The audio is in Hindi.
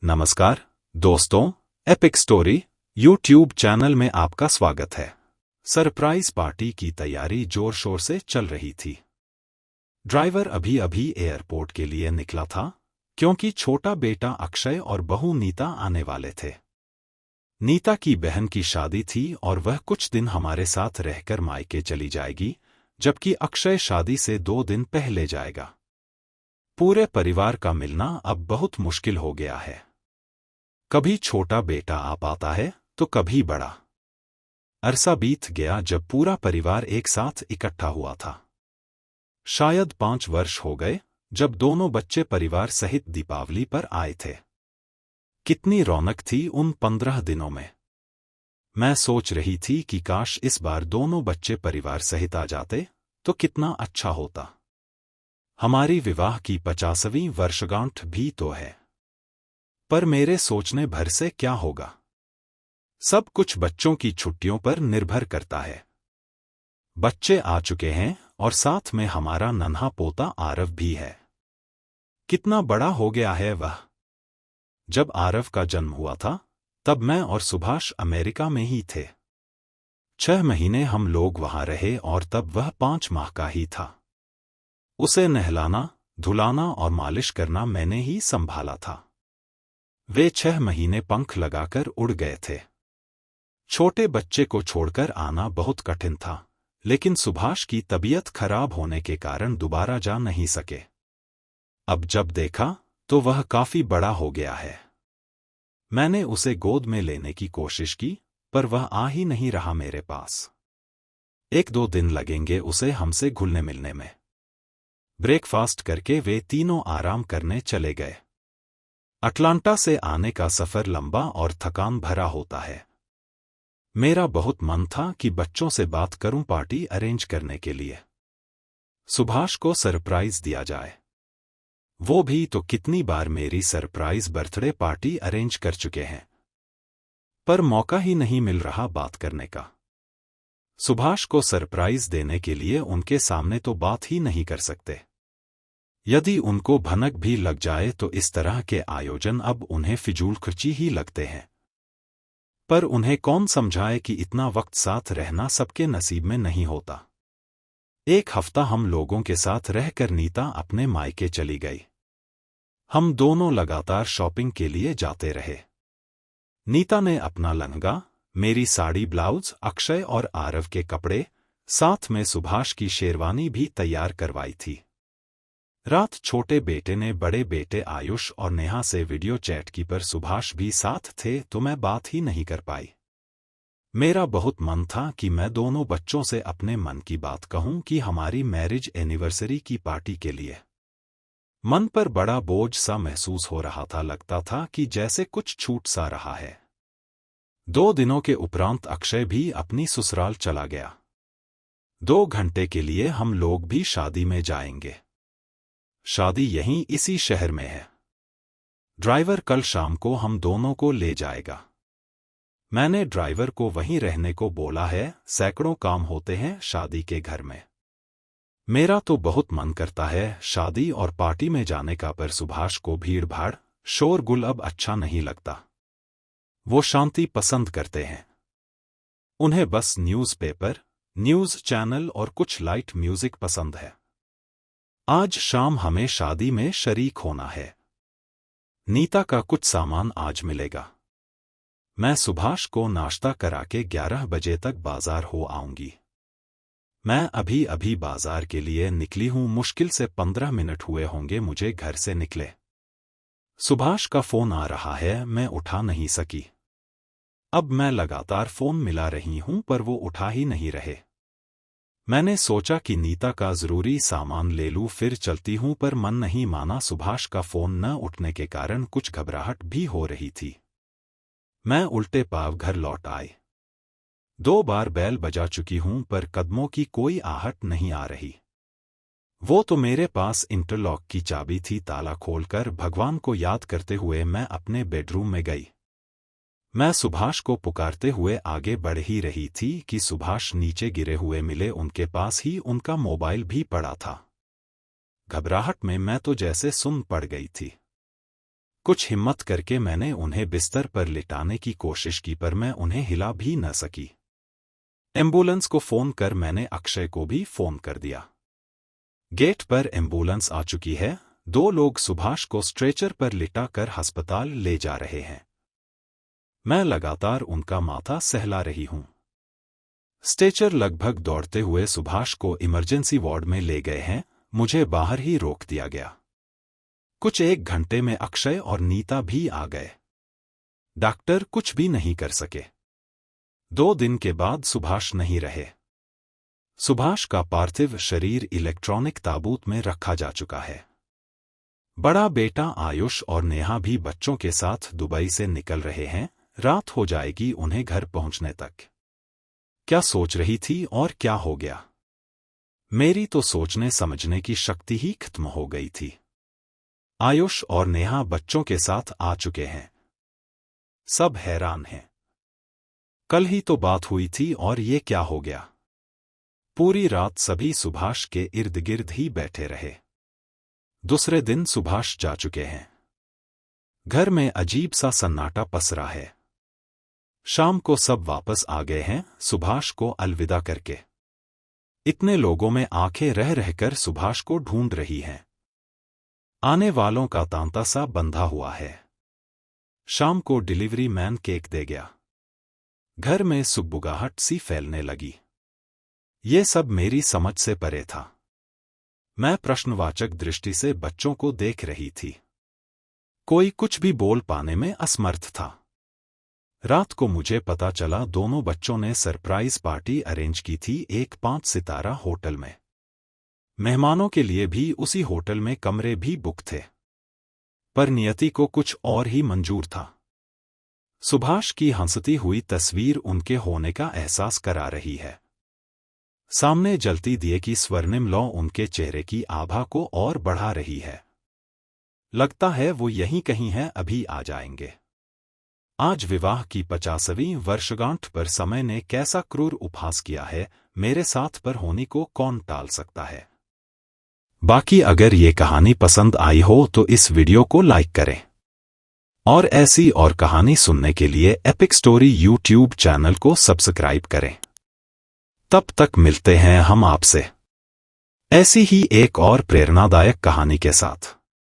नमस्कार दोस्तों, एपिक स्टोरी यूट्यूब चैनल में आपका स्वागत है। सरप्राइज पार्टी की तैयारी जोर शोर से चल रही थी। ड्राइवर अभी अभी एयरपोर्ट के लिए निकला था क्योंकि छोटा बेटा अक्षय और बहू नीता आने वाले थे। नीता की बहन की शादी थी और वह कुछ दिन हमारे साथ रहकर मायके चली जाएगी, जबकि अक्षय शादी से 2 दिन पहले जाएगा। पूरे परिवार का मिलना अब बहुत मुश्किल हो गया है। कभी छोटा बेटा आ पाता है तो कभी बड़ा। अरसा बीत गया जब पूरा परिवार एक साथ इकट्ठा हुआ था। शायद 5 वर्ष हो गए जब दोनों बच्चे परिवार सहित दीपावली पर आए थे। कितनी रौनक थी उन 15 दिनों में। मैं सोच रही थी कि काश इस बार दोनों बच्चे परिवार सहित आ जाते तो कितना अच्छा होता। हमारी विवाह की 50वीं वर्षगांठ भी तो है। पर मेरे सोचने भर से क्या होगा। सब कुछ बच्चों की छुट्टियों पर निर्भर करता है। बच्चे आ चुके हैं और साथ में हमारा नन्हा पोता आरव भी है। कितना बड़ा हो गया है वह। जब आरव का जन्म हुआ था तब मैं और सुभाष अमेरिका में ही थे। 6 महीने हम लोग वहां रहे और तब वह 5 माह का ही था। उसे नहलाना, धुलाना और मालिश करना मैंने ही संभाला था। वे 6 महीने पंख लगाकर उड़ गए थे। छोटे बच्चे को छोड़कर आना बहुत कठिन था, लेकिन सुभाष की तबीयत खराब होने के कारण दोबारा जा नहीं सके। अब जब देखा तो वह काफी बड़ा हो गया है। मैंने उसे गोद में लेने की कोशिश की, पर वह आ ही नहीं रहा मेरे पास। 1-2 दिन लगेंगे उसे हमसे घुलने मिलने में। ब्रेकफास्ट करके वे तीनों आराम करने चले गए। अटलांटा से आने का सफर लंबा और थकान भरा होता है। मेरा बहुत मन था कि बच्चों से बात करूं पार्टी अरेंज करने के लिए। सुभाष को सरप्राइज दिया जाए। वो भी तो कितनी बार मेरी सरप्राइज बर्थडे पार्टी अरेंज कर चुके हैं, पर मौका ही नहीं मिल रहा बात करने का। सुभाष को सरप्राइज देने के लिए उनके सामने तो बात ही नहीं कर सकते। यदि उनको भनक भी लग जाए तो इस तरह के आयोजन अब उन्हें फिजूलखर्ची ही लगते हैं। पर उन्हें कौन समझाए कि इतना वक्त साथ रहना सबके नसीब में नहीं होता। 1 हफ्ता हम लोगों के साथ रहकर नीता अपने मायके चली गई। हम दोनों लगातार शॉपिंग के लिए जाते रहे। नीता ने अपना लहंगा, मेरी साड़ी ब्लाउज, अक्षय और आरव के कपड़े, साथ में सुभाष की शेरवानी भी तैयार करवाई थी। रात छोटे बेटे ने बड़े बेटे आयुष और नेहा से वीडियो चैट की, पर सुभाष भी साथ थे तो मैं बात ही नहीं कर पाई। मेरा बहुत मन था कि मैं दोनों बच्चों से अपने मन की बात कहूं कि हमारी मैरिज एनिवर्सरी की पार्टी के लिए। मन पर बड़ा बोझ सा महसूस हो रहा था। लगता था कि जैसे कुछ छूट सा रहा है। 2 दिनों के उपरांत अक्षय भी अपनी ससुराल चला गया। 2 घंटे के लिए हम लोग भी शादी में जाएंगे। शादी यहीं इसी शहर में है। ड्राइवर कल शाम को हम दोनों को ले जाएगा। मैंने ड्राइवर को वहीं रहने को बोला है। सैकड़ों काम होते हैं शादी के घर में। मेरा तो बहुत मन करता है शादी और पार्टी में जाने का, पर सुभाष को भीड़ भाड़, शोरगुल अब अच्छा नहीं लगता। वो शांति पसंद करते हैं। उन्हें बस न्यूज़पेपर, न्यूज़ चैनल और कुछ लाइट म्यूजिक पसंद है। आज शाम हमें शादी में शरीक होना है। नीता का कुछ सामान आज मिलेगा। मैं सुभाष को नाश्ता करा के 11 बजे तक बाजार हो आऊंगी। मैं अभी अभी बाजार के लिए निकली हूं। मुश्किल से 15 मिनट हुए होंगे मुझे घर से निकले। सुभाष का फोन आ रहा है, मैं उठा नहीं सकी। अब मैं लगातार फोन मिला रही हूं पर वो उठा ही नहीं रहे। मैंने सोचा कि नीता का जरूरी सामान ले लूं फिर चलती हूं, पर मन नहीं माना। सुभाष का फोन न उठने के कारण कुछ घबराहट भी हो रही थी। मैं उल्टे पांव घर लौट आई। 2 बार बैल बजा चुकी हूं पर कदमों की कोई आहट नहीं आ रही। वो तो मेरे पास इंटरलॉक की चाबी थी। ताला खोलकर भगवान को याद करते हुए मैं अपने बेडरूम में गई। मैं सुभाष को पुकारते हुए आगे बढ़ ही रही थी कि सुभाष नीचे गिरे हुए मिले। उनके पास ही उनका मोबाइल भी पड़ा था। घबराहट में मैं तो जैसे सुन पड़ गई थी। कुछ हिम्मत करके मैंने उन्हें बिस्तर पर लिटाने की कोशिश की पर मैं उन्हें हिला भी न सकी। एम्बुलेंस को फोन कर मैंने अक्षय को भी फोन कर दिया। गेट पर एम्बुलेंस आ चुकी है। 2 लोग सुभाष को स्ट्रेचर पर लिटाकर अस्पताल ले जा रहे हैं। मैं लगातार उनका माथा सहला रही हूं। स्ट्रेचर लगभग दौड़ते हुए सुभाष को इमरजेंसी वार्ड में ले गए हैं। मुझे बाहर ही रोक दिया गया। कुछ 1 घंटे में अक्षय और नीता भी आ गए। डॉक्टर कुछ भी नहीं कर सके। 2 दिन के बाद सुभाष नहीं रहे। सुभाष का पार्थिव शरीर इलेक्ट्रॉनिक ताबूत में रखा जा चुका है। बड़ा बेटा आयुष और नेहा भी बच्चों के साथ दुबई से निकल रहे हैं। रात हो जाएगी उन्हें घर पहुंचने तक। क्या सोच रही थी और क्या हो गया? मेरी तो सोचने समझने की शक्ति ही खत्म हो गई थी। आयुष और नेहा बच्चों के साथ आ चुके हैं। सब हैरान हैं। कल ही तो बात हुई थी और ये क्या हो गया? पूरी रात सभी सुभाष के इर्द गिर्द ही बैठे रहे। दूसरे दिन सुभाष जा चुके हैं। घर में अजीब सा सन्नाटा पसरा है। शाम को सब वापस आ गए हैं सुभाष को अलविदा करके। इतने लोगों में आंखें रह रहकर सुभाष को ढूंढ रही हैं। आने वालों का तांता सा बंधा हुआ है। शाम को डिलीवरी मैन केक दे गया। घर में सुगबुगाहट सी फैलने लगी। ये सब मेरी समझ से परे था। मैं प्रश्नवाचक दृष्टि से बच्चों को देख रही थी। कोई कुछ भी बोल पाने में असमर्थ था। रात को मुझे पता चला दोनों बच्चों ने सरप्राइज पार्टी अरेंज की थी एक 5 सितारा होटल में। मेहमानों के लिए भी उसी होटल में कमरे भी बुक थे। पर नियति को कुछ और ही मंजूर था। सुभाष की हंसती हुई तस्वीर उनके होने का एहसास करा रही है। सामने जलती दिए की स्वर्णिम लौ उनके चेहरे की आभा को और बढ़ा रही है। लगता है वो यहीं कहीं है, अभी आ जाएंगे। आज विवाह की 50वीं वर्षगांठ पर समय ने कैसा क्रूर उपहास किया है। मेरे साथ पर होने को कौन टाल सकता है। बाकी अगर ये कहानी पसंद आई हो तो इस वीडियो को लाइक करें और ऐसी और कहानी सुनने के लिए एपिक स्टोरी यूट्यूब चैनल को सब्सक्राइब करें। तब तक मिलते हैं हम आपसे ऐसी ही एक और प्रेरणादायक कहानी के साथ।